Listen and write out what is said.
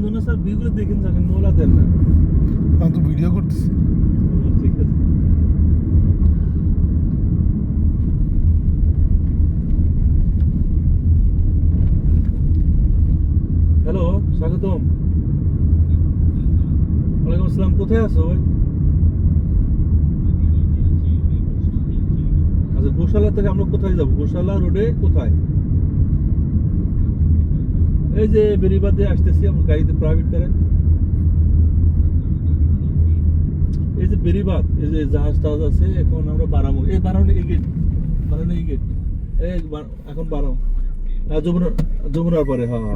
সুন্দর না স্যার, ভিউগুলো দেখেন স্যার, নোলা দেন না। আমি তো ভিডিও করতেছি। ঠিক আছে। হ্যালো, স্বাগতম। ওয়ালাইকুম আসসালাম, কোথায় আছো ভাই? আচ্ছা, গোশালা থেকে আমরা কোথায় যাবো? গোশালা রোডে কোথায়? এই যে বেরিবাদ দিয়ে আসতেছি আমার গাড়িতে, প্রাইভেট কারে। এই যে বেরিবাদ, এই যে জাহাজ টাহাজ আছে, এখন আমরা বারামো, এই বারানো এই গেট, বারানো এই গেট, এই এখন বারামো, যমুনার পরে, হ্যাঁ।